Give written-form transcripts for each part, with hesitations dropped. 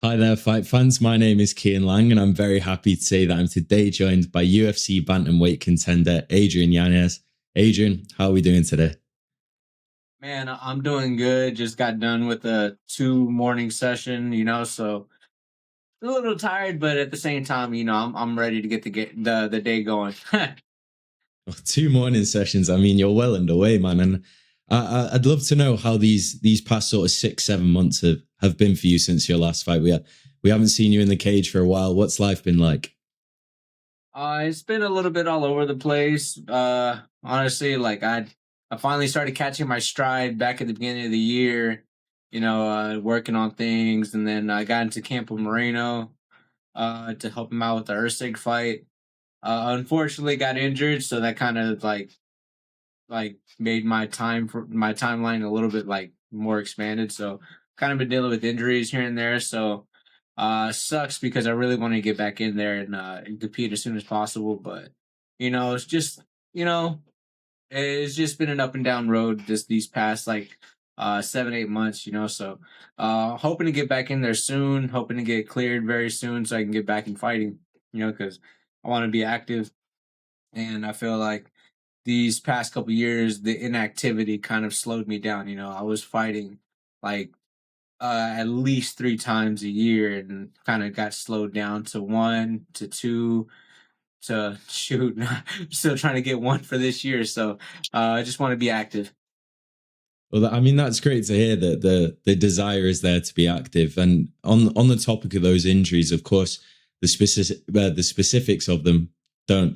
Hi there, fight fans. My name is Kian Lang, and I'm very happy to say that I'm today joined by UFC bantamweight contender Adrian Yanez. Adrian, how are we doing today? Man, I'm doing good. Just got done with a two morning session, so a little tired, but at the same time, I'm ready to get the day going. Well, 2 morning sessions. I mean, you're well underway, man. And I'd love to know how these past sort of 6, 7 months have been for you since your last fight. We haven't seen you in the cage for a while. What's life been like? It's been a little bit all over the place. Honestly, I finally started catching my stride back at the beginning of the year. Working on things, and then I got into Campo Moreno to help him out with the Ursig fight. Unfortunately, got injured, so that kind of made my timeline a little bit like more expanded. So kind of been dealing with injuries here and there. So sucks because I really want to get back in there and compete as soon as possible. But it's just you know it's just been an up and down road these past 7 8 months. So hoping to get back in there soon. Hoping to get cleared very soon so I can get back in fighting. Because I want to be active, and I feel like these past couple years, the inactivity kind of slowed me down. I was fighting like at least 3 times a year and kind of got slowed down to one to two to shoot. Still trying to get one for this year. So I just want to be active. Well, I mean, that's great to hear that the desire is there to be active. And on the topic of those injuries, of course, the specifics of them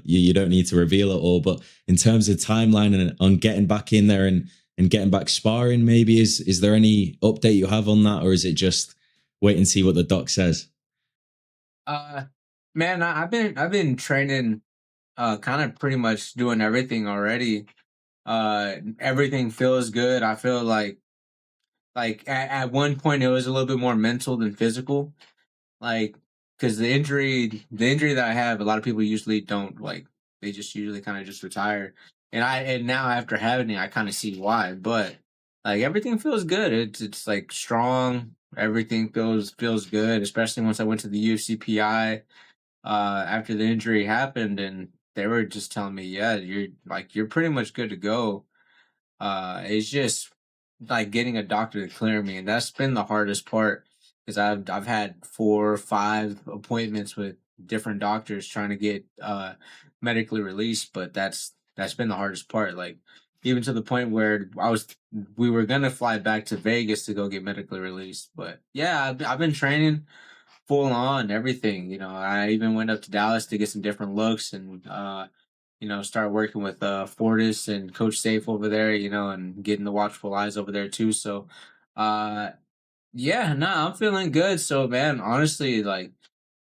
you don't need to reveal it all. But in terms of timeline and on getting back in there and getting back sparring, maybe is there any update you have on that, or is it just wait and see what the doc says? Uh, man, I've been training, kind of pretty much doing everything already. Everything feels good. I feel like at one point it was a little bit more mental than physical, like because the injury that I have, a lot of people usually don't like. They just usually kind of just retire, and now after having it, I kind of see why. But like everything feels good. It's like strong. Everything feels good, especially once I went to the UFCPI after the injury happened, and they were just telling me, yeah, you're pretty much good to go. It's just like getting a doctor to clear me, and that's been the hardest part because I've had 4 or 5 appointments with different doctors trying to get medically released, but that's been the hardest part. Like even to the point where we were gonna fly back to Vegas to go get medically released, but yeah, I've been training full on everything. I even went up to Dallas to get some different looks and start working with Fortis and Coach Safe over there, and getting the watchful eyes over there too. So uh yeah, no, I'm feeling good. So man, honestly, like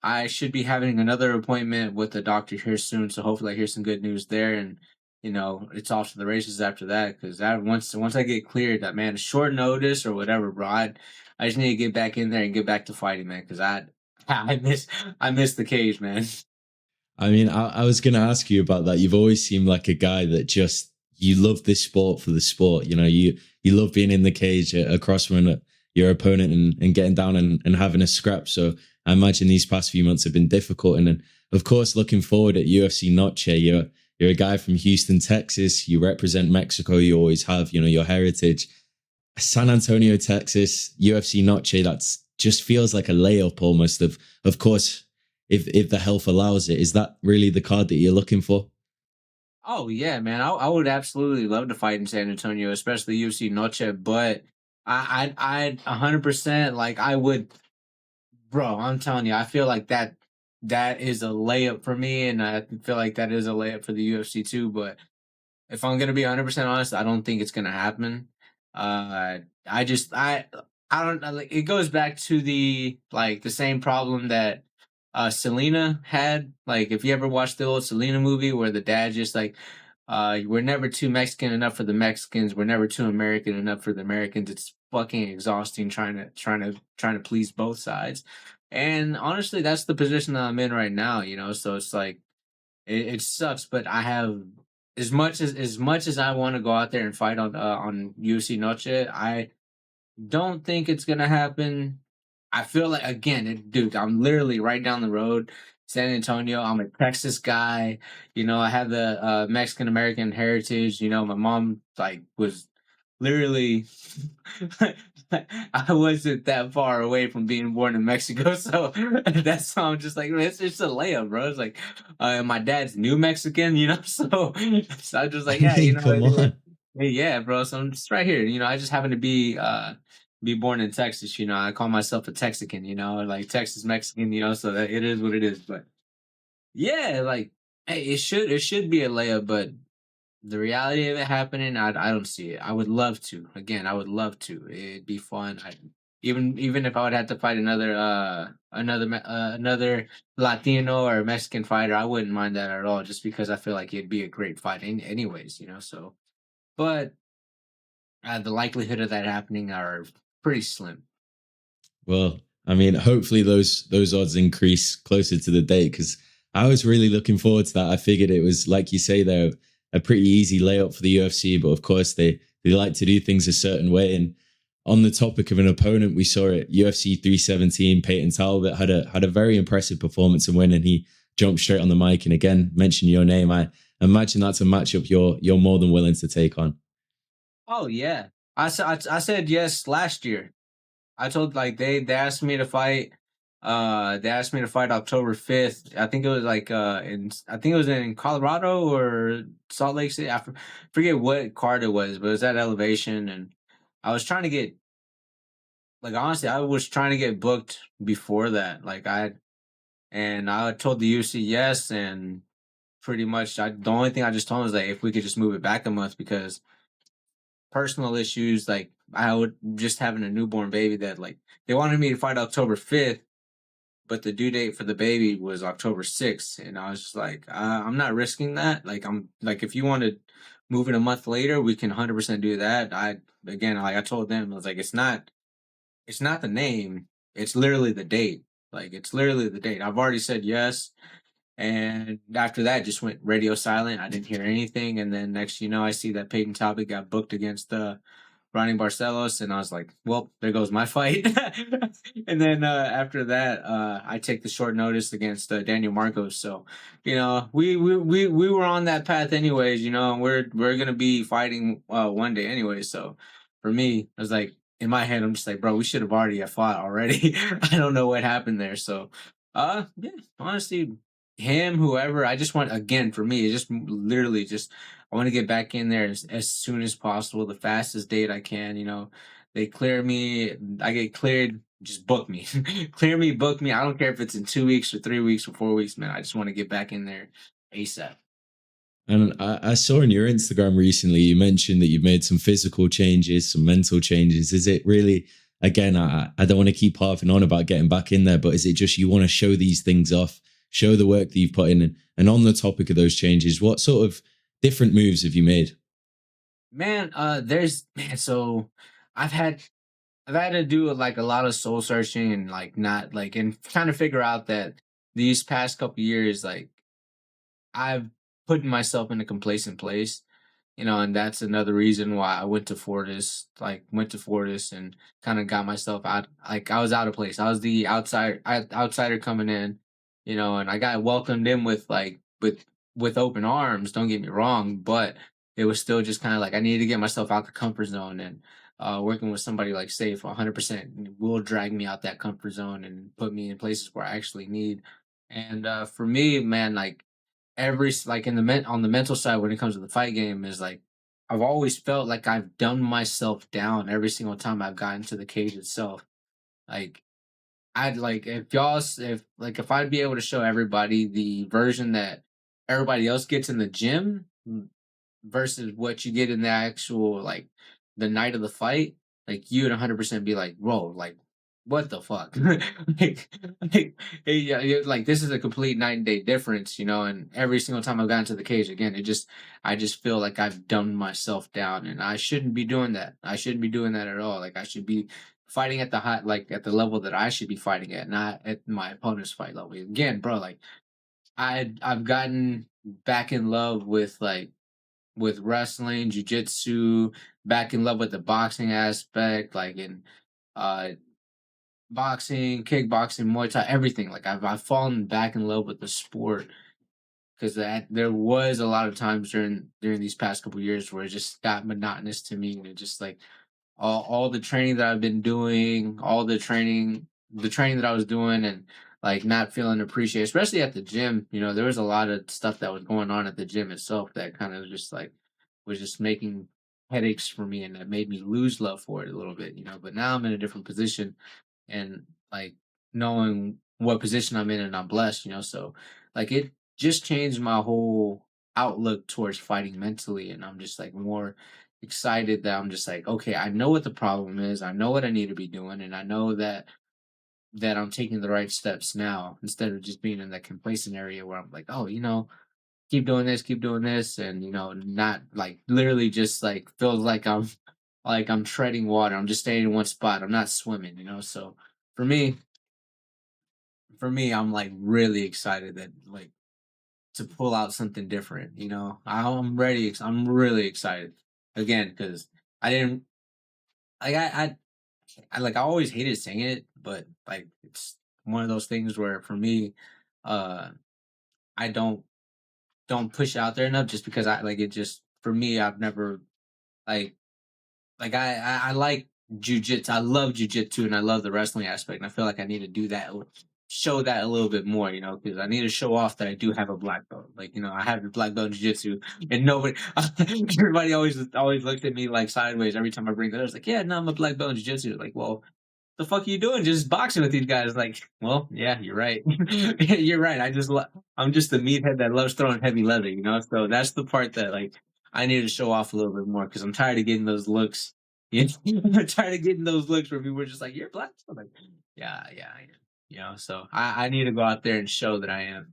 I should be having another appointment with the doctor here soon. So hopefully I hear some good news there, and it's off to the races after that. Because that once I get cleared, that man, short notice or whatever, bro. I just need to get back in there and get back to fighting, man. Because I miss the cage, man. I mean, I was going to ask you about that. You've always seemed like a guy that just you love this sport for the sport. You love being in the cage across from your opponent and getting down and having a scrap. So I imagine these past few months have been difficult. And then, of course, looking forward at UFC Noche, you're a guy from Houston, Texas. You represent Mexico. You always have. Your heritage. San Antonio, Texas, UFC Noche. That's just feels like a layup almost. Of course, if the health allows it. Is that really the card that you're looking for? Oh yeah, man. I would absolutely love to fight in San Antonio, especially UFC Noche. But I'd 100% like I would, bro. I'm telling you, I feel like that is a layup for me, and I feel like that is a layup for the UFC too. But if I'm gonna be 100% honest, I don't think it's gonna happen. I just I don't know. Like, it goes back to the same problem that Selena had. Like if you ever watched the old Selena movie where the dad just like we're never too Mexican enough for the Mexicans, we're never too American enough for the Americans. It's fucking exhausting trying to please both sides. And honestly, that's the position that I'm in right now, so it's like it sucks, but I have as much as I want to go out there and fight on UFC Noche. I don't think it's gonna happen. I feel like again, dude, I'm literally right down the road, San Antonio. I'm a Texas guy. I have the Mexican American heritage. My mom like was literally I wasn't that far away from being born in Mexico, so that's why I'm just like it's just a layup, bro. It's like my dad's New Mexican, so I'm just I like, yeah, mean, come on. yeah, bro. So I'm just right here. I just happen to be born in Texas. I call myself a Texican. Like Texas Mexican. So that it is what it is. But yeah, like hey, it should be a layup, but the reality of it happening, I don't see it. I would love to. Again, I would love to. It'd be fun. Even if I would have to fight another Latino or Mexican fighter, I wouldn't mind that at all. Just because I feel like it'd be a great fight, anyways. So, but the likelihood of that happening are pretty slim. Well, I mean, hopefully those odds increase closer to the date because I was really looking forward to that. I figured it was like you say though, a pretty easy layup for the UFC, but of course they like to do things a certain way. And on the topic of an opponent, we saw it UFC 317. Payton Talbott had a very impressive performance and win, and he jumped straight on the mic and again mentioned your name. I imagine that's a matchup you're more than willing to take on. Oh yeah, I said yes last year. I told like they asked me to fight. They asked me to fight October 5th. I think it was like I think it was in Colorado or Salt Lake City. Forget what card it was, but it was at Elevation, and I was trying to get like honestly, I was trying to get booked before that. I told the UC yes, and pretty much the only thing I just told them was like if we could just move it back a month because personal issues, like I would just having a newborn baby that like they wanted me to fight October 5th, but the due date for the baby was October 6th. And I was just like, I'm not risking that. Like, I'm like, if you want to move it a month later, we can 100% do that. Again, like I told them, I was like, it's not the name. It's literally the date. Like, it's literally the date. I've already said yes. And after that, just went radio silent. I didn't hear anything. And then next, I see that Payton Talbott got booked against Ronnie Barcelos, and I was like, "Well, there goes my fight." And then after that, I take the short notice against Daniel Marcos. So, we were on that path anyways. And we're gonna be fighting one day anyway. So, for me, I was like, in my head, I'm just like, bro, we should have already have fought already. I don't know what happened there. So, yeah, honestly, him, whoever, I just want again for me, it's just literally just I want to get back in there as soon as possible, the fastest date I can. They clear me, I get cleared, just book me. Clear me, book me. I don't care if it's in 2 weeks or 3 weeks or 4 weeks, man. I just want to get back in there ASAP. And I saw on your Instagram recently, you mentioned that you've made some physical changes, some mental changes. Is it really, again, I don't want to keep harping on about getting back in there, but is it just you want to show these things off, show the work that you've put in? And on the topic of those changes, what sort of different moves have you made? Man, so I've had I've had to do like a lot of soul searching and like not like and trying to figure out that these past couple years, like I've put myself in a complacent place, and that's another reason why I went to Fortis and kind of got myself out. Like I was out of place. I was the outsider coming in, and I got welcomed in with open arms. Don't get me wrong, but it was still just kind of like I needed to get myself out the comfort zone and. Working with somebody like Safe 100% will drag me out that comfort zone and put me in places where I actually need. And for me, man, like like in on the mental side when it comes to the fight game is like I've always felt like I've dumbed myself down every single time I've gotten to the cage itself. Like I'd like if I'd be able to show everybody the version that everybody else gets in the gym versus what you get in the actual like the night of the fight, like you would 100% be like, bro, like what the fuck? Like this is a complete night and day difference, and every single time I've gotten to the cage again, I just feel like I've dumbed myself down and I shouldn't be doing that. I shouldn't be doing that at all. Like I should be fighting at the high like at the level that I should be fighting at, not at my opponent's fight level. Again, bro, like I've gotten back in love with wrestling, jujitsu, back in love with the boxing aspect, like in uh boxing, kickboxing, Muay Thai, everything. Like I've fallen back in love with the sport because that there was a lot of times during these past couple years where it just got monotonous to me, and it just like all the training that I've been doing, all the training that I was doing, and like not feeling appreciated, especially at the gym. You know, there was a lot of stuff that was going on at the gym itself that kind of just like was just making headaches for me, and that made me lose love for it a little bit. You know, but now I'm in a different position, and like knowing what position I'm in, and I'm blessed. You know, so like it just changed my whole outlook towards fighting mentally, and I'm just like more excited that I'm just like, okay, I know what the problem is. I know what I need to be doing, and I know that I'm taking the right steps now instead of just being in that complacent area where I'm like, oh, keep doing this, and not like literally just like feels like I'm treading water. I'm just staying in one spot. I'm not swimming. So for me, I'm like really excited that like to pull out something different. I'm ready. I'm really excited again because I didn't like I always hated saying it, but like it's one of those things where for me, uh, I don't push it out there enough just because I like it. Just for me, I've never like I like jujitsu. I love jujitsu and I love the wrestling aspect. And I feel like I need to do that, show that a little bit more, because I need to show off that I do have a black belt. Like, I have a black belt in jiu-jitsu, and nobody, everybody always looks at me like sideways every time I bring that up. It's like, yeah, no, I'm a black belt in jiu-jitsu. Like, well, the fuck are you doing? Just boxing with these guys? Like, well, yeah, you're right. You're right. I'm just the meathead that loves throwing heavy leather. So that's the part that like I need to show off a little bit more because I'm tired of getting those looks. I'm tired of getting those looks where people are just like, "You're black." I'm like, yeah, yeah, I am. So I need to go out there and show that I am.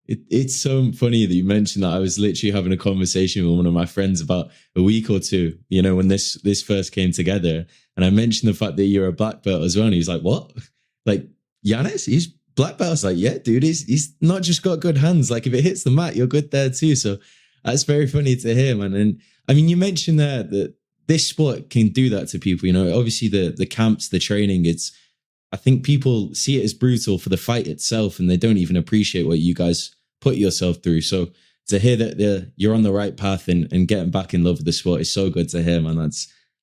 It's so funny that you mentioned that. I was literally having a conversation with one of my friends about a week or two, when this first came together. And I mentioned the fact that you're a black belt as well. And he's like, what? Like, Yanez, he's black belt? I was like, yeah, dude, he's not just got good hands. Like, if it hits the mat, you're good there too. So that's very funny to hear, man. And I mean, you mentioned there that this sport can do that to people. Obviously the camps, the training, I think people see it as brutal for the fight itself, and they don't even appreciate what you guys put yourself through. So to hear that you're on the right path and getting back in love with the sport is so good to hear, man.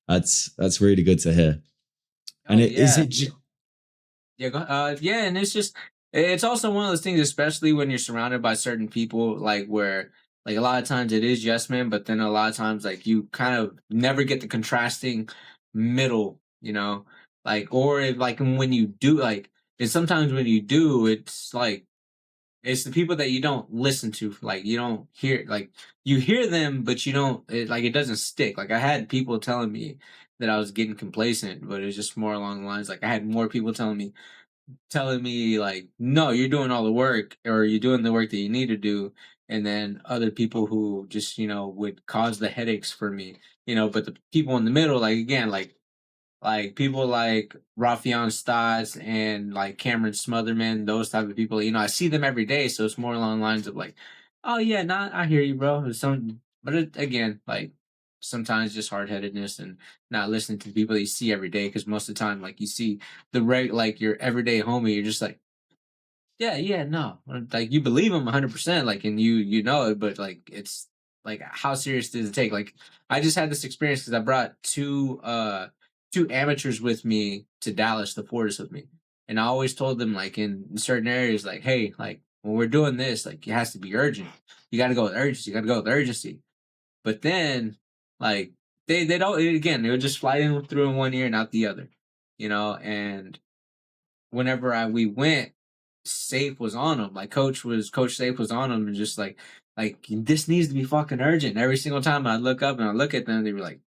That's really good to hear. And Oh is yeah, it? yeah, yeah, and it's also one of those things, especially when you're surrounded by certain people, like where like a lot of times it is yes man, but then a lot of times like you kind of never get the contrasting middle, like or if like when you do like, and sometimes when you do, it's like it's the people that you don't listen to, like you don't hear, like you hear them, but you don't like it doesn't stick. Like I had people telling me that I was getting complacent, but it was just more along the lines like I had more people telling me like, no, you're doing all the work or you're doing the work that you need to do. And then other people who just, would cause the headaches for me. But the people in the middle, like again, like people like Rafion Stotts and like Cameron Smotherman, those type of people, I see them every day. So it's more along the lines of like, oh yeah, nah, I hear you, bro. But again, like sometimes just hard headedness and not listening to people that you see every day. Cause most of the time, like you see like your everyday homie, you're just like, yeah, yeah, no, like you believe him 100%, like, and you know it, but like it's like how serious does it take? Like I just had this experience because I brought two amateurs with me to Dallas to Fortis with me, and I always told them like in certain areas like, hey, like when we're doing this, like it has to be urgent. You got to go with urgency. You got to go with urgency. But then like they don't again they would just fly in through in one ear and out the other, and whenever we went, Safe was on him. Like Coach Safe was on him, and just like this needs to be fucking urgent. Every single time I look up and I look at them, they were like,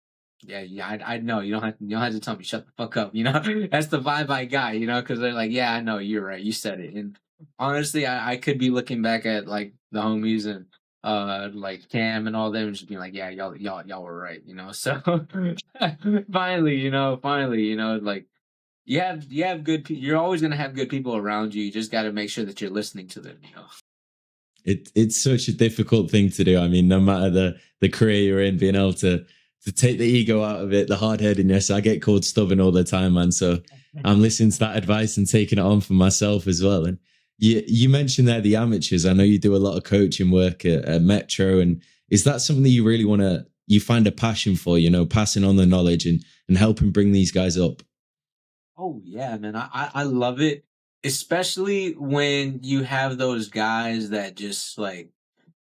yeah, yeah, I know. You don't have to tell me shut the fuck up. That's the vibe I got. Because they're like, yeah, I know, you're right, you said it. And honestly, I could be looking back at like the homies and like Cam and all them and just being like, yeah, y'all were right. So finally, like you have good you're always going to have good people around you. You just got to make sure that you're listening to them. It's such a difficult thing to do. I mean, no matter the career you're in, being able to to take the ego out of it, the hard headedness. I get called stubborn all the time, man. So I'm listening to that advice and taking it on for myself as well. And you mentioned there the amateurs. I know you do a lot of coaching work at Metro, and is that something that you really want to? You find a passion for, passing on the knowledge and helping bring these guys up. Oh yeah, man. I love it. Especially when you have those guys that just like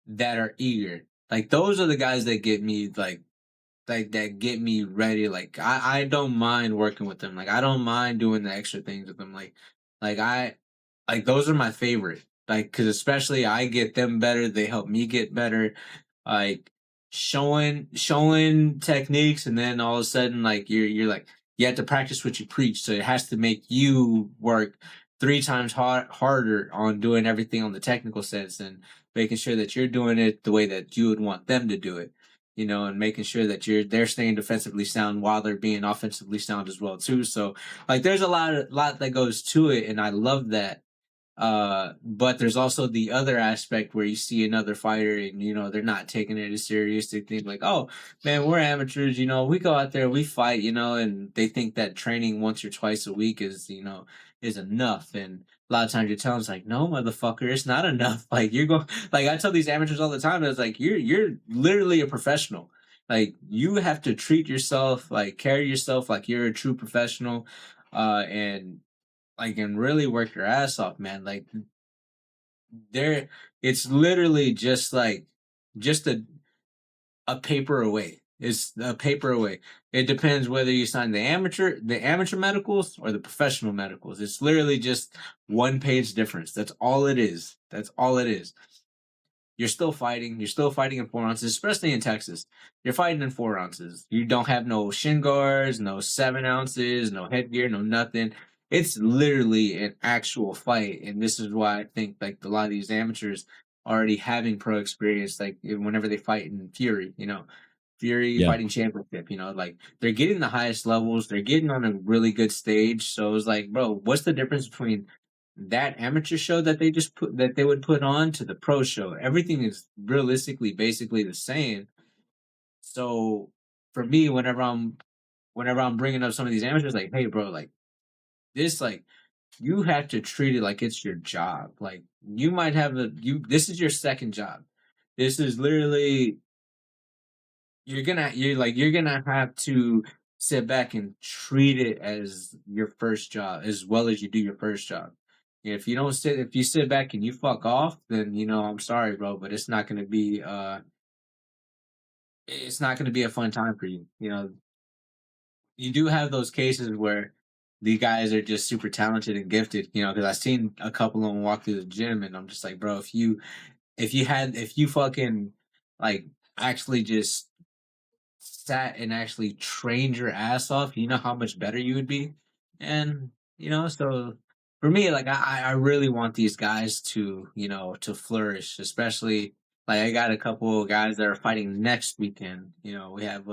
that are eager. Like those are the guys that get me like that get me ready. Like I don't mind working with them. Like I don't mind doing the extra things with them. Like I like those are my favorite. Like because especially I get them better. They help me get better. Like showing techniques, and then all of a sudden like you're like you have to practice what you preach. So it has to make you work three times harder on doing everything on the technical sense and making sure that you're doing it the way that you would want them to do it, and making sure that they're staying defensively sound while they're being offensively sound as well too. So like there's a lot that goes to it, and I love that. But there's also the other aspect where you see another fighter and they're not taking it as serious. They think like, oh man, we're amateurs, we go out there, we fight, and they think that training once or twice a week is enough. And a lot of times you tell them it's like, no, motherfucker, it's not enough. Like you're going, like I tell these amateurs all the time, it's like you're literally a professional. Like you have to treat yourself, like carry yourself like you're a true professional, and like and really work your ass off, man. Like there, it's literally just like just a paper away. It's a paper away. It depends whether you sign the amateur medicals or the professional medicals. It's literally just one page difference. That's all it is. That's all it is. You're still fighting. You're still fighting in 4 ounces, especially in Texas. You're fighting in 4 ounces. You don't have no shin guards, no 7 ounces, no headgear, no nothing. It's literally an actual fight, and this is why I think like a lot of these amateurs already having pro experience, like whenever they fight in Fury, Fury Yeah. fighting championship, like they're getting the highest levels, they're getting on a really good stage. So it's like, bro, what's the difference between that amateur show that they would put on to the pro show? Everything is realistically basically the same. So for me, whenever I'm bringing up some of these amateurs, like, hey, bro, like this, like you have to treat it like it's your job. Like you might have this is your second job. This is literally you're gonna have to sit back and treat it as your first job as well as you do your first job. If you sit back and you fuck off, then I'm sorry, bro, but it's not gonna be a fun time for you. You do have those cases where the guys are just super talented and gifted, because I've seen a couple of them walk through the gym and I'm just like, bro, if you fucking like actually just sat and actually trained your ass off, you know how much better you would be. And so for me, like I really want these guys to flourish, especially like I got a couple of guys that are fighting next weekend. We have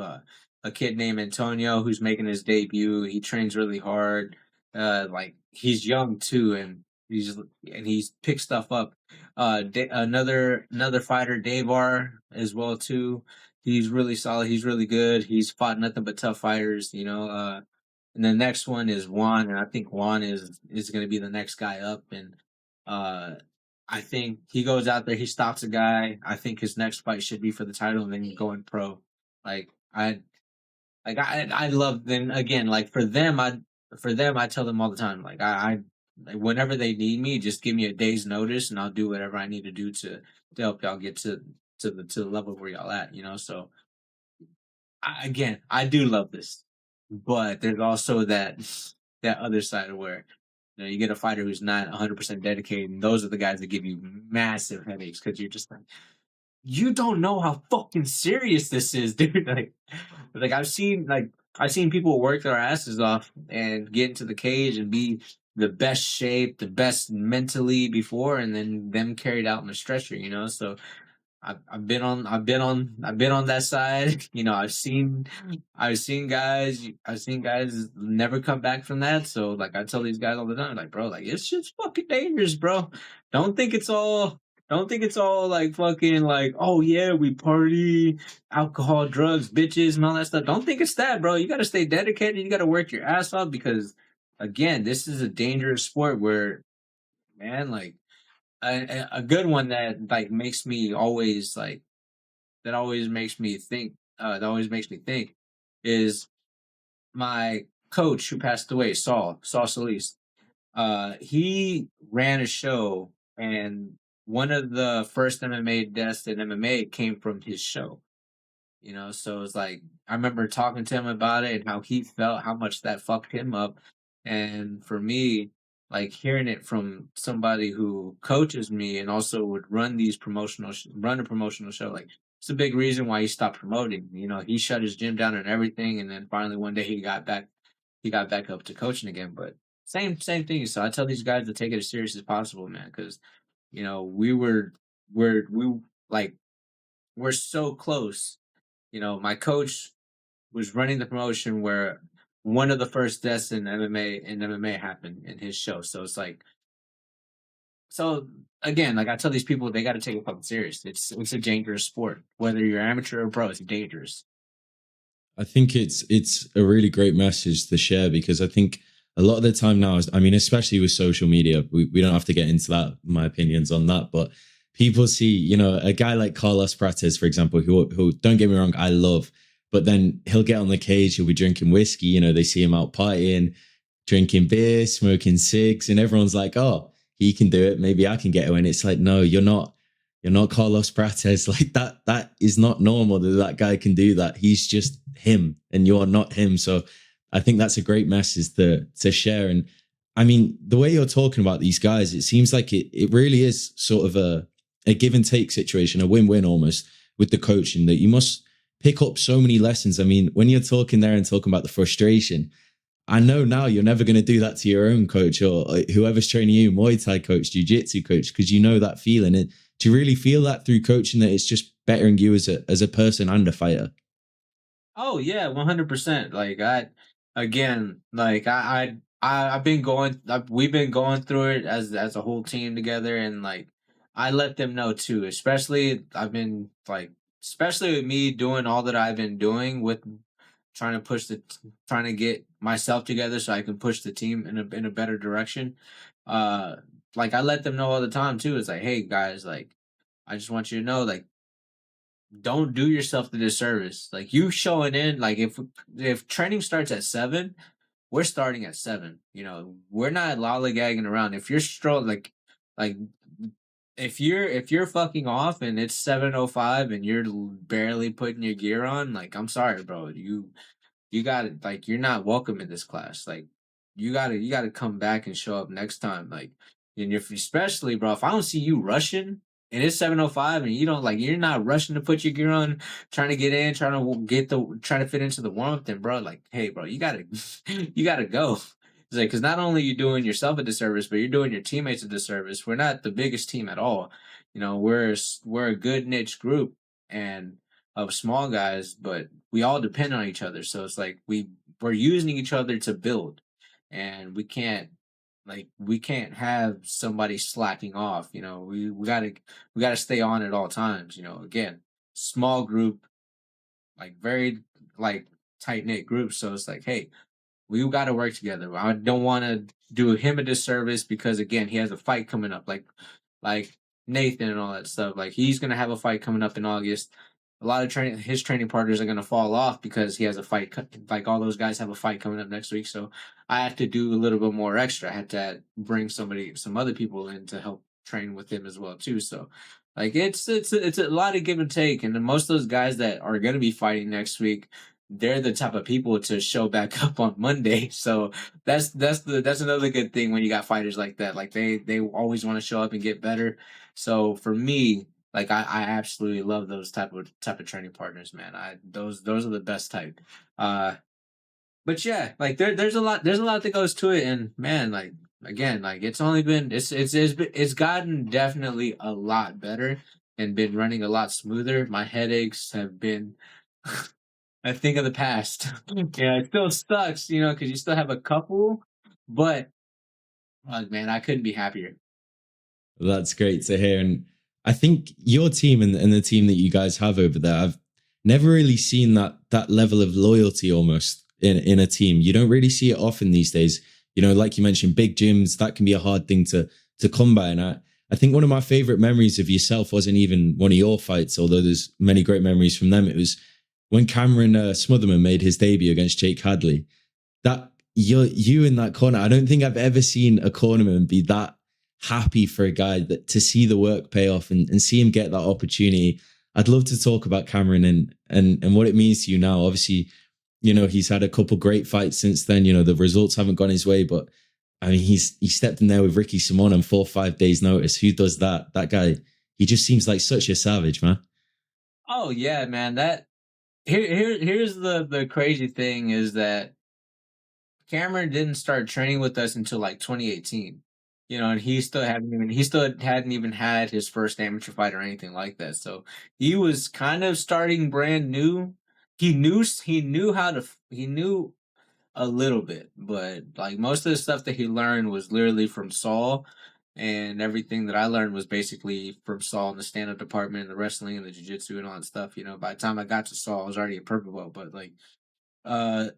a kid named Antonio who's making his debut. He trains really hard. Like he's young too, and he's picked stuff up. Another fighter, Davar, as well too. He's really solid. He's really good. He's fought nothing but tough fighters, And the next one is Juan, and I think Juan is going to be the next guy up. And uh, I think he goes out there, he stops a guy. I think his next fight should be for the title, and then going pro. Like I love them again. Like for them, I tell them all the time. Like, whenever they need me, just give me a day's notice, and I'll do whatever I need to do to help y'all get to the level where y'all at. So again, I do love this, but there's also that other side of where you get a fighter who's not 100% dedicated, and those are the guys that give you massive headaches because you're just like, you don't know how fucking serious this is, dude. Like I've seen people work their asses off and get into the cage and be the best shape, the best mentally before, and then them carried out in the stretcher. So I've been on that side. I've seen guys never come back from that. So like I tell these guys all the time, like, bro, like it's just fucking dangerous, bro. Don't think it's all Don't think it's all like fucking like, oh yeah, we party, alcohol, drugs, bitches, and all that stuff. Don't think it's that, bro. You got to stay dedicated. You got to work your ass off because, again, this is a dangerous sport where, man, like a good one that like makes me always like that always makes me think. That always makes me think is my coach who passed away, Saul Solis. He ran a show, and one of the first MMA deaths in MMA came from his show. So it's like I remember talking to him about it and how he felt, how much that fucked him up. And for me, like hearing it from somebody who coaches me and also would run a promotional show, like it's a big reason why he stopped promoting. He shut his gym down and everything, and then finally one day he got back up to coaching again. But same thing. So I tell these guys to take it as serious as possible, man, because we like we're so close. My coach was running the promotion where one of the first deaths in MMA happened in his show. So it's like, so again, like I tell these people, they got to take it fucking serious. It's a dangerous sport, whether you're amateur or pro. It's dangerous. I think it's a really great message to share because I think a lot of the time now, I mean, especially with social media, we don't have to get into that, my opinions on that, but people see, a guy like Carlos Prates, for example, who don't get me wrong, I love, but then he'll get on the cage, he'll be drinking whiskey, they see him out partying, drinking beer, smoking cigs, and everyone's like, oh, he can do it. Maybe I can get it. And it's like, no, you're not. You're not Carlos Prates. Like that is not normal that guy can do that. He's just him and you're not him. So I think that's a great message to share. And I mean, the way you're talking about these guys, it seems like it really is sort of a give and take situation, a win-win almost with the coaching, that you must pick up so many lessons. I mean, when you're talking there and talking about the frustration, I know now you're never going to do that to your own coach or whoever's training you, Muay Thai coach, Jiu-Jitsu coach, because you know that feeling. And do you really feel that through coaching, that it's just bettering you as a person and a fighter? Oh yeah, 100%. Like again, like I've been we've been going through it as a whole team together, and like I let them know too. Especially with me doing all that I've been doing with trying to trying to get myself together so I can push the team in a better direction. Uh, like I let them know all the time too. It's like, hey guys, like I just want you to know, like don't do yourself the disservice. Like you showing in, like if training starts at 7, we're starting at 7. We're not lollygagging around. If you're like if you're fucking off and it's 7:05 and you're barely putting your gear on, like I'm sorry, bro. You got to, like, you're not welcome in this class. Like you got to come back and show up next time. Like, and if especially, bro, if I don't see you rushing and it's 7:05 and you don't, like, you're not rushing to put your gear on, trying to get in, trying to fit into the warm up, then bro, like, hey bro, you got to you got to go. It's like, cuz not only you doing yourself a disservice, but you're doing your teammates a disservice. We're not the biggest team at all. We're a good niche group and of small guys, but we all depend on each other. So it's like we're using each other to build, and we can't have somebody slacking off. We gotta stay on at all times. Again, small group, like very like tight knit group. So it's like, hey, we got to work together. I don't want to do him a disservice because again, he has a fight coming up, like Nathan and all that stuff. Like he's gonna have a fight coming up in August. A lot of his training partners are gonna fall off because he has a fight. Like all those guys have a fight coming up next week, so I have to do a little bit more extra. I had to bring some other people in to help train with him as well too. So, like it's a lot of give and take, and then most of those guys that are gonna be fighting next week, they're the type of people to show back up on Monday. So that's another good thing when you got fighters like that. Like they always want to show up and get better. So for me, like I absolutely love those type of training partners, man. Those are the best type. Uh but yeah, like there's a lot that goes to it, and man, like again, like it's only been it's gotten definitely a lot better and been running a lot smoother. My headaches have been I think of the past. Yeah, it still sucks, because you still have a couple, but man, I couldn't be happier. That's great to hear. And I think your team and the team that you guys have over there, I've never really seen that level of loyalty almost in a team. You don't really see it often these days. You know, like you mentioned, big gyms, that can be a hard thing to come by. And I think one of my favorite memories of yourself wasn't even one of your fights, although there's many great memories from them. It was when Cameron Smotherman made his debut against Jake Hadley. That you in that corner, I don't think I've ever seen a cornerman be that happy for a guy that to see the work pay off and see him get that opportunity. I'd love to talk about Cameron and what it means to you now. Obviously, you know, he's had a couple great fights since then. You know, the results haven't gone his way, but I mean, he stepped in there with Ricky Simon on 4 or 5 days notice. Who does that? That guy, he just seems like such a savage, man. Oh yeah, man. That here's the crazy thing is that Cameron didn't start training with us until like 2018. You know, and he still hadn't even had his first amateur fight or anything like that. So he was kind of starting brand new. He knew a little bit, but like most of the stuff that he learned was literally from Saul, and everything that I learned was basically from Saul in the stand up department, the wrestling and the jiu jitsu and all that stuff. You know, by the time I got to Saul, I was already a purple belt, but like uh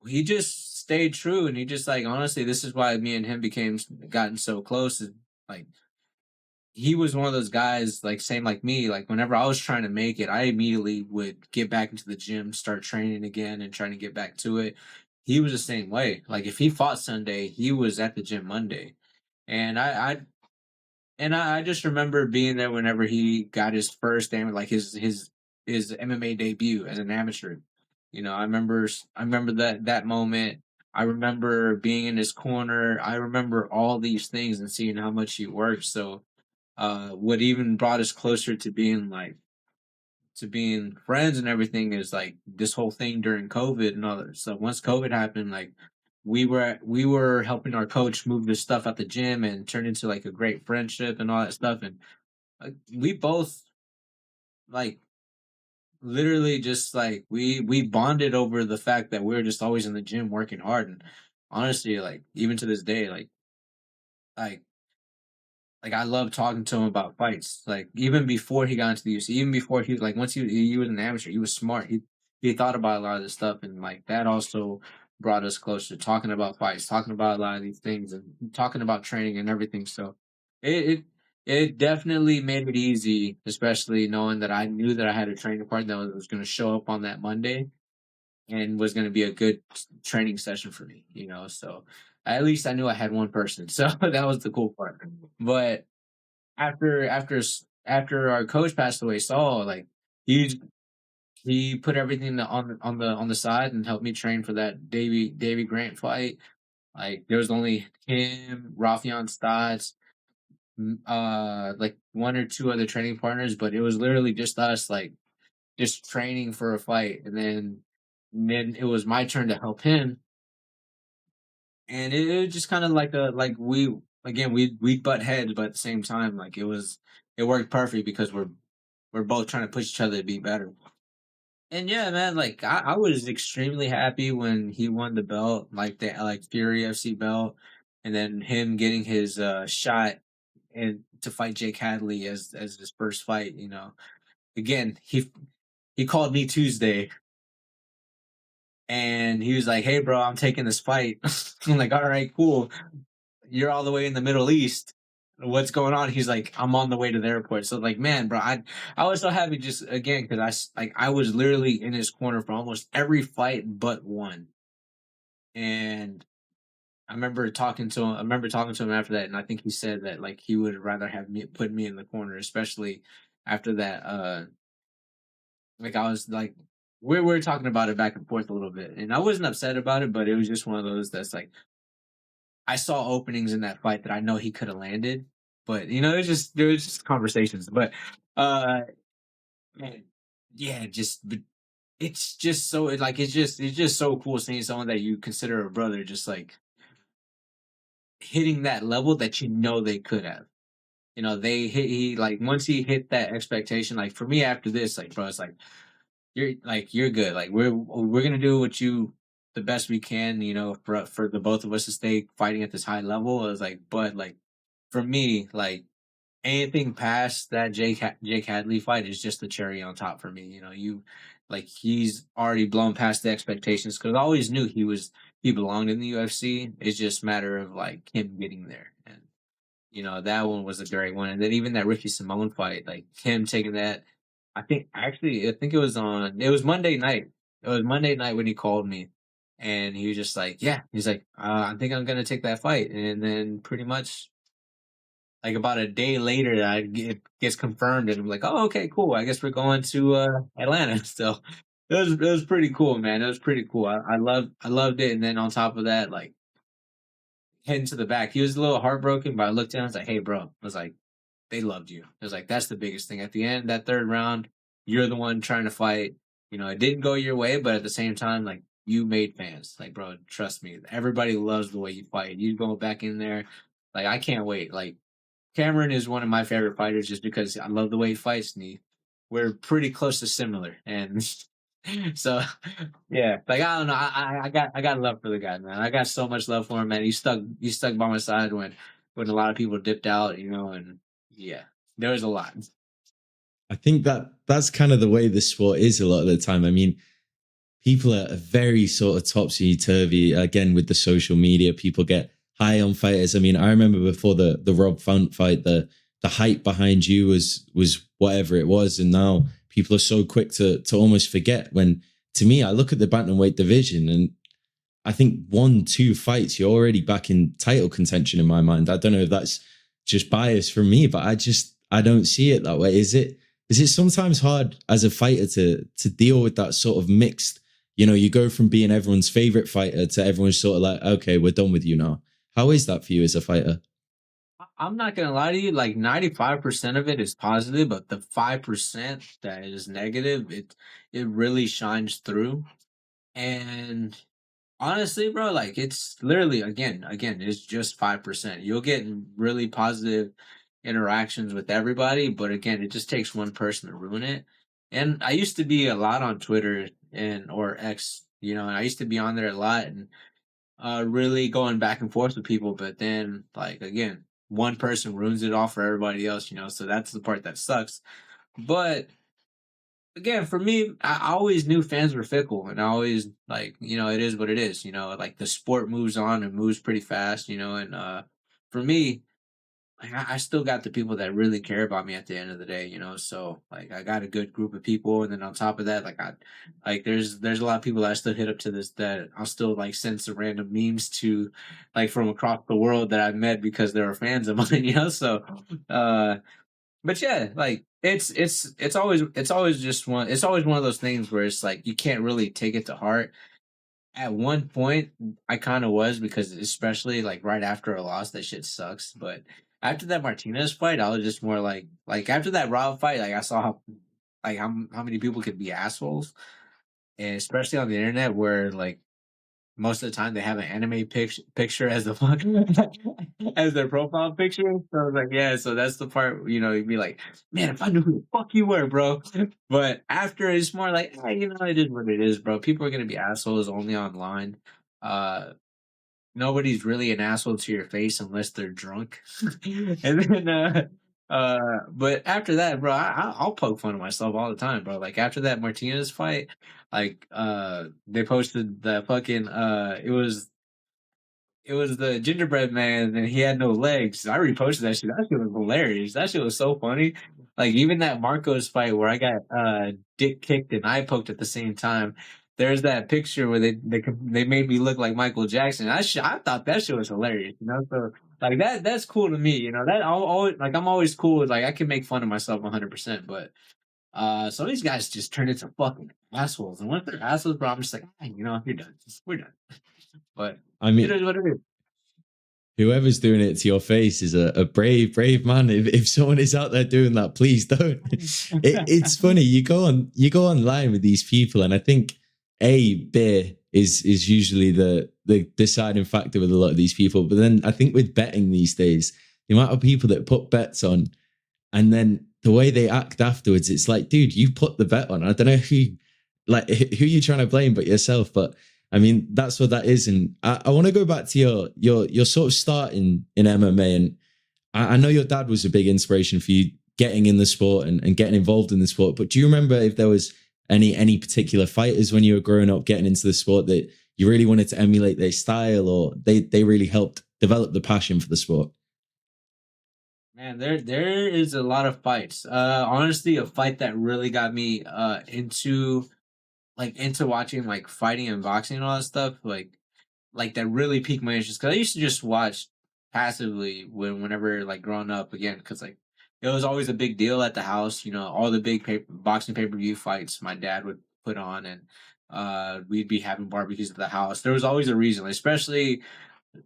he just stayed true, and he just like honestly, this is why me and him became gotten so close. And like he was one of those guys, like same like me. Like whenever I was trying to make it, I immediately would get back into the gym, start training again, and trying to get back to it. He was the same way. Like if he fought Sunday, he was at the gym Monday, and I just remember being there whenever he got his first like his MMA debut as an amateur. You know, I remember that moment. I remember being in his corner. I remember all these things and seeing how much he worked. So, what even brought us closer to being to being friends and everything is like this whole thing during COVID and all that. So once COVID happened, like we were helping our coach move this stuff at the gym and turn into like a great friendship and all that stuff. And we both like literally just like we bonded over the fact that we were just always in the gym working hard. And honestly, like even to this day, like like I love talking to him about fights. Like even before he got into the UFC, even before he was like once he was an amateur, he was smart. He thought about a lot of this stuff, and like that also brought us closer. Talking about fights, talking about a lot of these things, and talking about training and everything. So it it, it definitely made it easy, especially knowing that I knew that I had a training partner that was going to show up on that Monday and was going to be a good training session for me. You know, so at least I knew I had one person. So that was the cool part. But after our coach passed away, Saul, like he he put everything on the side and helped me train for that Davy Grant fight. Like there was only him, Rafion Stotts, like one or two other training partners, but it was literally just us, like just training for a fight, and then it was my turn to help him, and it was just kind of like a like we again we butt heads, but at the same time, like it worked perfect because we're both trying to push each other to be better. And yeah, man, like I was extremely happy when he won the belt, like the like Fury FC belt, and then him getting his shot and to fight Jake Hadley as his first fight. You know, again he called me Tuesday and he was like, "Hey, bro, I'm taking this fight." I'm like, "All right, cool. You're all the way in the Middle East. What's going on?" He's like, "I'm on the way to the airport." So like, man, bro, I was so happy just again because like I was literally in his corner for almost every fight but one, and I remember talking to him after that, and I think he said that like he would rather have me put me in the corner, especially after that. Like I was like. We were talking about it back and forth a little bit, and I wasn't upset about it, but it was just one of those that's like I saw openings in that fight that I know he could have landed, but you know, there was just conversations. But uh, man, yeah, just but it's just so it's just so cool seeing someone that you consider a brother just like hitting that level that you know they could have. You know, they hit he like once he hit that expectation. Like for me after this, like bro, it's like you're good. Like we're gonna do what you the best we can. You know, for the both of us to stay fighting at this high level. I was like, but like for me, like anything past that Jake Hadley fight is just the cherry on top for me. You know, he's already blown past the expectations because I always knew he belonged in the UFC. It's just a matter of like him getting there, and you know that one was a great one. And then even that Ricky Simone fight, like him taking that. I think it was Monday night. It was Monday night when he called me, and he was just like, yeah, he's like, I think I'm gonna take that fight, and then pretty much like about a day later, it gets confirmed, and I'm like, oh, okay, cool. I guess we're going to Atlanta. So it was pretty cool, man. It was pretty cool. I loved it. And then on top of that, like heading to the back, he was a little heartbroken, but I looked at him. I was like, hey, bro. I was like, they loved you. I was like, that's the biggest thing. At the end, that third round, you're the one trying to fight. You know, it didn't go your way, but at the same time, like you made fans. Like, bro, trust me, everybody loves the way you fight. You go back in there, like I can't wait. Like Cameron is one of my favorite fighters just because I love the way he fights, and we're pretty close to similar. And so, yeah, like I don't know, I got love for the guy, man. I got so much love for him, man. He stuck by my side when a lot of people dipped out, you know, and yeah, there was a lot. I think that's kind of the way the sport is a lot of the time. I mean, people are very sort of topsy turvy. Again, with the social media, people get high on fighters. I mean, I remember before the Rob Font fight, the hype behind you was whatever it was, and now people are so quick to almost forget. When to me, I look at the bantamweight division, and I think 1-2 fights, you're already back in title contention in my mind. I don't know if that's just bias from me, but I don't see it that way. Is it sometimes hard as a fighter to deal with that sort of mixed? You know, you go from being everyone's favorite fighter to everyone's sort of like, okay, we're done with you now. How is that for you as a fighter? I'm not gonna lie to you, like 95% of it is positive, but the 5% that is negative, it really shines through. And honestly, bro, like it's literally again, it's just 5%. You'll get really positive interactions with everybody, but again, it just takes one person to ruin it. And I used to be a lot on Twitter and or X, you know, and I used to be on there a lot and really going back and forth with people, but then like again, one person ruins it all for everybody else, you know, so that's the part that sucks. But again, for me, I always knew fans were fickle, and I always like, you know, it is what it is. You know, like the sport moves on and moves pretty fast. You know, and for me, like I still got the people that really care about me at the end of the day. You know, so like I got a good group of people, and then on top of that, there's a lot of people that I still hit up to this that I'll still like send some random memes to, like from across the world that I've met because they were fans of mine. You know, so uh but yeah, like it's always just one it's always one of those things where it's like you can't really take it to heart. At one point I kind of was because especially like right after a loss that shit sucks, but after that Martinez fight I was just more like after that Rob fight like I saw how many people could be assholes, and especially on the internet where like most of the time they have an anime picture as the fuck as their profile picture. So I was like, yeah, so that's the part, you know, you'd be like, man, if I knew who the fuck you were, bro. But after it's more like, hey, you know, it is what it is, bro. People are gonna be assholes only online. Uh Nobody's really an asshole to your face unless they're drunk. And then but after that, bro, I'll poke fun of myself all the time, bro. Like after that Martinez fight, like they posted the fucking it was the gingerbread man and he had no legs. I reposted that shit. That shit was hilarious. That shit was so funny. Like even that Marcos fight where I got dick kicked and eye poked at the same time. There's that picture where they made me look like Michael Jackson. I thought that shit was hilarious, you know. So like that's cool to me, you know. That I'll always like I'm always cool with like I can make fun of myself 100%, but some of these guys just turn into fucking assholes, and once they're assholes, bro, I'm just like, you know, you're done. We're done. But I it mean, is what it is. whoever's doing it to your face is a brave man. If someone is out there doing that, please don't. It's funny. You go online with these people, and I think beer is usually the deciding factor with a lot of these people. But then I think with betting these days, the amount of people that put bets on, and then the way they act afterwards, it's like, dude, you put the bet on. I don't know who you're trying to blame but yourself, but I mean, that's what that is. And I want to go back to your sort of start in MMA. And I know your dad was a big inspiration for you getting in the sport and getting involved in the sport, but do you remember if there was any particular fighters when you were growing up getting into the sport that you really wanted to emulate their style, or they really helped develop the passion for the sport? Man, there is a lot of fights. Honestly, a fight that really got me into watching like fighting and boxing and all that stuff, like that really piqued my interest. Because I used to just watch passively whenever like growing up again, because like it was always a big deal at the house. You know, all the big boxing pay per view fights my dad would put on, and we'd be having barbecues at the house. There was always a reason, especially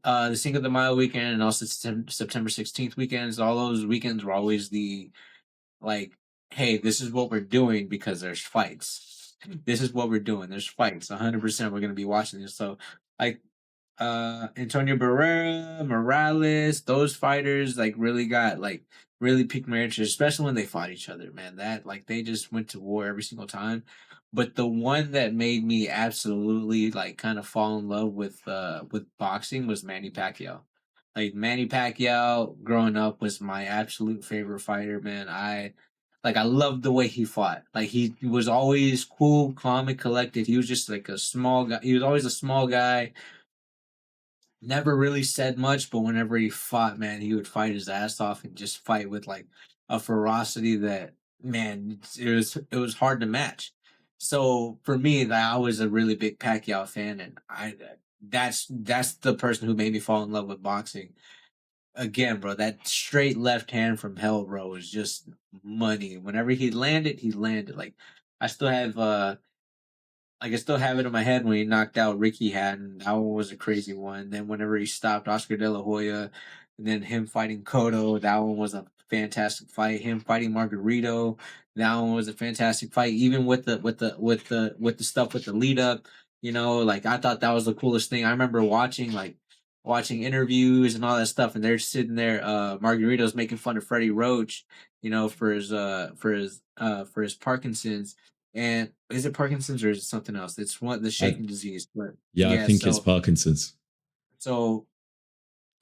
the Cinco de Mayo weekend and also September 16th weekends. All those weekends were always the like, hey, this is what we're doing because there's fights. This is what we're doing. There's fights. 100% we're gonna be watching this. So like Antonio Barrera, Morales, those fighters like really piqued my interest, especially when they fought each other, man. That like they just went to war every single time. But the one that made me absolutely like kind of fall in love with boxing was Manny Pacquiao. Like Manny Pacquiao growing up was my absolute favorite fighter, man. I loved the way he fought. Like he was always cool, calm, and collected. He was just like a small guy. He was always a small guy, never really said much, but whenever he fought, man, he would fight his ass off and just fight with like a ferocity that, man, it was hard to match. So for me, that I was a really big Pacquiao fan, and that's the person who made me fall in love with boxing. Again, bro, that straight left hand from hell, bro, was just money. Whenever he landed, he landed. I still have I still have it in my head when he knocked out Ricky Hatton. That one was a crazy one. Then whenever he stopped Oscar De La Hoya, and then him fighting Cotto, that one was a fantastic fight. Him fighting Margarito, that one was a fantastic fight. Even with the stuff with the lead up, like I thought that was the coolest thing. I remember watching interviews and all that stuff, and they're sitting there. Margarito's making fun of Freddie Roach, for his Parkinson's, and is it Parkinson's or is it something else? It's one the I, shaking disease. But yeah, I yeah, think it's Parkinson's. so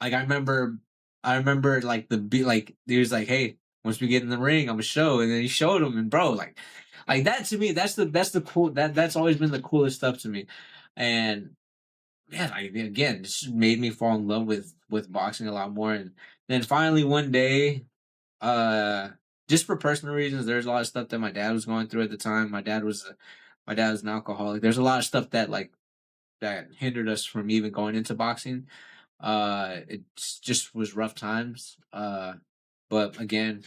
like I remember like the beat like he was like, hey, once we get in the ring, I'm gonna show, and then he showed him, and bro, like that to me, that's the cool that's always been the coolest stuff to me, and man, again, this made me fall in love with boxing a lot more, and then finally one day, uh, just for personal reasons, there's a lot of stuff that my dad was going through at the time. My dad was an alcoholic. There's a lot of stuff that hindered us from even going into boxing. It just was rough times. But again,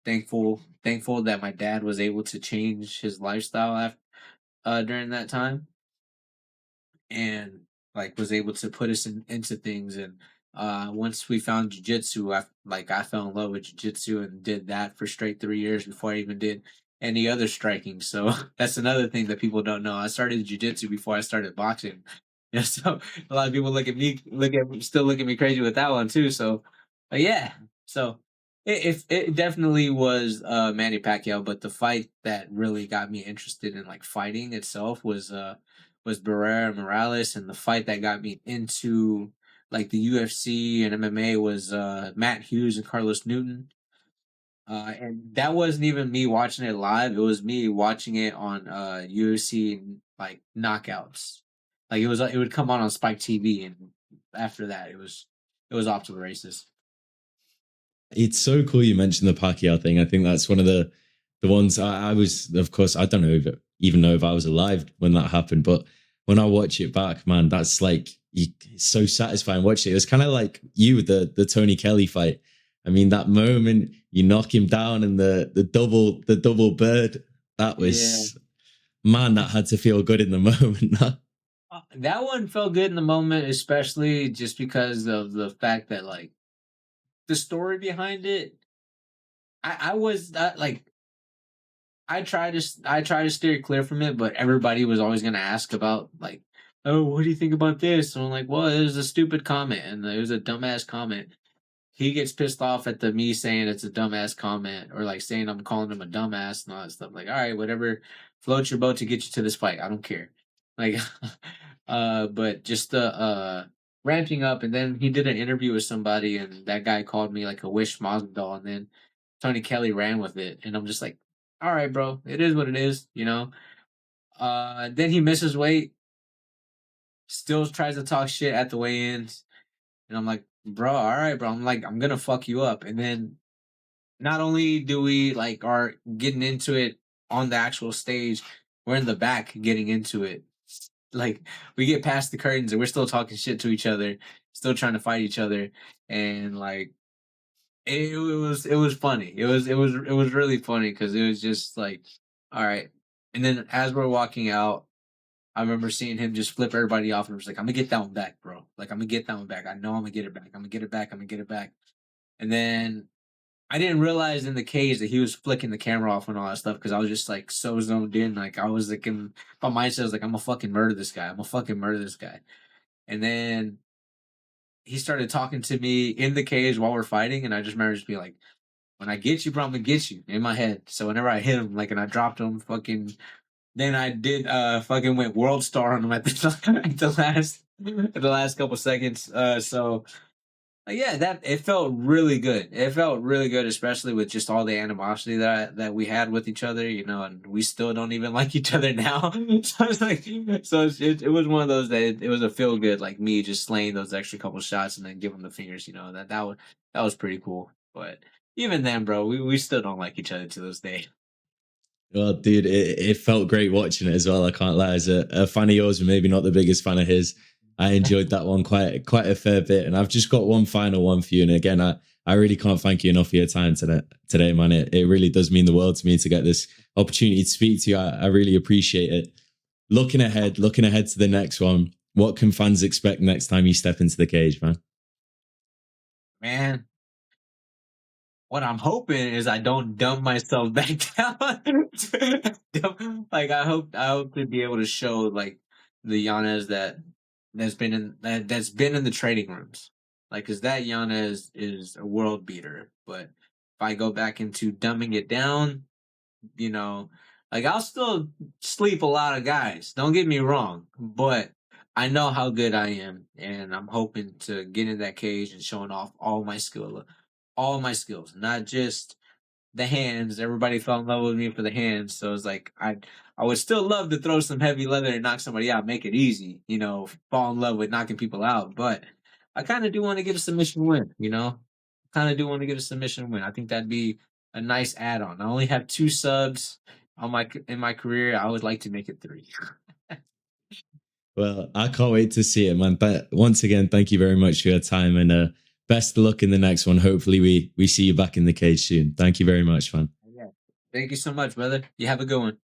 thankful that my dad was able to change his lifestyle during that time, and like was able to put us into things. And once we found jiu-jitsu, I fell in love with jiu-jitsu and did that for straight 3 years before I even did any other striking. So that's another thing that people don't know. I started jiu-jitsu before I started boxing. Yeah, so a lot of people still look at me crazy with that one too. So yeah, so it definitely was Manny Pacquiao, but the fight that really got me interested in like fighting itself was Barrera Morales, and the fight that got me into like the UFC and MMA was Matt Hughes and Carlos Newton. And that wasn't even me watching it live; it was me watching it on UFC like knockouts. Like it would come on Spike TV, and after that, it was off to the races. It's so cool you mentioned the Pacquiao thing. I think that's one of the ones I was, of course, I don't know even know if I was alive when that happened, but when I watch it back, man, that's like it's so satisfying watching it. It was kind of like you with the Tony Kelly fight. I mean, that moment you knock him down and the double bird, that Yeah. was, man, that had to feel good in the moment. That one felt good in the moment, especially just because of the fact that like the story behind it. I was like I try to steer clear from it, but everybody was always gonna ask about like, oh, what do you think about this? And I'm like, well, it was a stupid comment, and it was a dumbass comment. He gets pissed off at the me saying it's a dumbass comment, or like saying I'm calling him a dumbass and all that stuff. Like, all right, whatever, float your boat to get you to this fight. I don't care. Like, but just ramping up, and then he did an interview with somebody, and that guy called me like a wish Mazel doll, and then Tony Kelly ran with it, and I'm just like, all right, bro, it is what it is, you know. Then he misses weight, still tries to talk shit at the weigh-ins, and I'm like, bro, all right, bro. I'm like, I'm gonna fuck you up, and then not only do we like are getting into it on the actual stage, we're in the back getting into it. Like we get past the curtains and we're still talking shit to each other, still trying to fight each other, and like it was funny. It was really funny because it was just like, all right. And then as we're walking out, I remember seeing him just flip everybody off and was like, I'm gonna get that one back, bro. Like I'm gonna get that one back. I know I'm gonna get it back. I'm gonna get it back. I'm gonna get it back. And then I didn't realize in the cage that he was flicking the camera off and all that stuff because I was just like so zoned in. Like I was like in my mindset was like, I'm gonna fucking murder this guy. I'm gonna fucking murder this guy. And then he started talking to me in the cage while we're fighting, and I just remember just being like, when I get you, bro, I'm gonna get you in my head. So whenever I hit him, like and I dropped him, fucking then I did fucking went world star on him at the last couple seconds. So yeah, that it felt really good. It felt really good, especially with just all the animosity that we had with each other, you know, and we still don't even like each other now. So it's like, it was one of those that it was a feel good, like me just slaying those extra couple shots and then giving the fingers, you know, that was pretty cool. But even then, bro, we still don't like each other to this day. Well, dude, it felt great watching it as well. I can't lie. As a fan of yours, but maybe not the biggest fan of his, I enjoyed that one quite a fair bit. And I've just got one final one for you. And again, I really can't thank you enough for your time today, man. It really does mean the world to me to get this opportunity to speak to you. I really appreciate it. Looking ahead to the next one, what can fans expect next time you step into the cage, man? Man, what I'm hoping is I don't dumb myself back down. Like I hope to be able to show like the Yanez that's been in the training rooms. Like cuz that Yanez is a world beater, but if I go back into dumbing it down, you know, like I'll still sleep a lot of guys. Don't get me wrong, but I know how good I am, and I'm hoping to get in that cage and showing off all my skills, not just the hands. Everybody fell in love with me for the hands, so it's like I would still love to throw some heavy leather and knock somebody out, make it easy, you know, fall in love with knocking people out. But I kind of do want to get a submission win, you know. Kind of do want to get a submission win. I think that'd be a nice add-on. I only have 2 subs in my career. I would like to make it 3. Well, I can't wait to see it, man. But once again, thank you very much for your time and best of luck in the next one. Hopefully we see you back in the cage soon. Thank you very much, man. Yeah. Thank you so much, brother. You have a good one.